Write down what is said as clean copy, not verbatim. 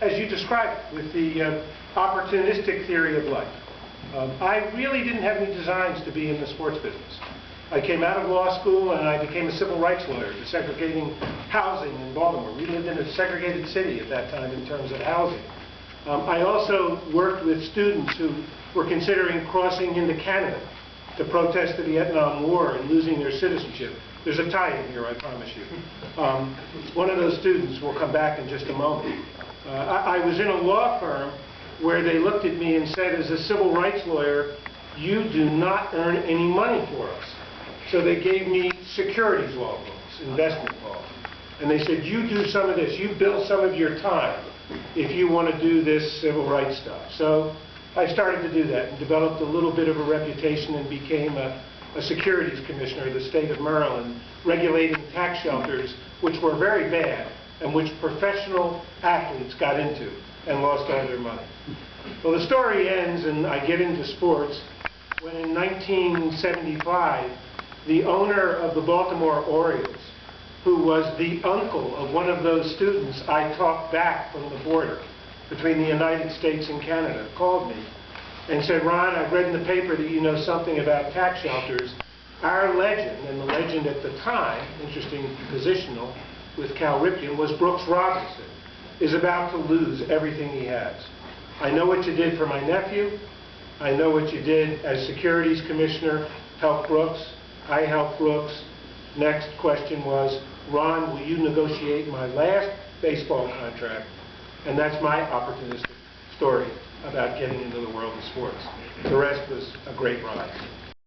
as you described it, with the opportunistic theory of life. I really didn't have any designs to be in the sports business. I came out of law school and I became a civil rights lawyer, desegregating housing in Baltimore. We lived in a segregated city at that time in terms of housing. I also worked with students who were considering crossing into Canada to protest the Vietnam War and losing their citizenship. There's a tie-in here, I promise you. One of those students will come back in just a moment. I was in a law firm where they looked at me and said, as a civil rights lawyer, you do not earn any money for us. So they gave me securities law books, investment law. And they said, you do some of this, you bill some of your time if you want to do this civil rights stuff. So I started to do that and developed a little bit of a reputation and became a securities commissioner of the state of Maryland, regulating tax shelters, which were very bad and which professional athletes got into and lost all their money. Well, the story ends, and I get into sports, when in 1975, the owner of the Baltimore Orioles, who was the uncle of one of those students I talked back from the border between the United States and Canada, called me and said, Ron, I've read in the paper that you know something about tax shelters. Our legend, and the legend at the time, interesting positional, with Cal Ripken, was Brooks Robinson, is about to lose everything he has. I know what you did for my nephew. I know what you did as securities commissioner, helped Brooks. I helped Brooks. Next question was, Ron, will you negotiate my last baseball contract? And that's my opportunistic story about getting into the world of sports. The rest was a great ride.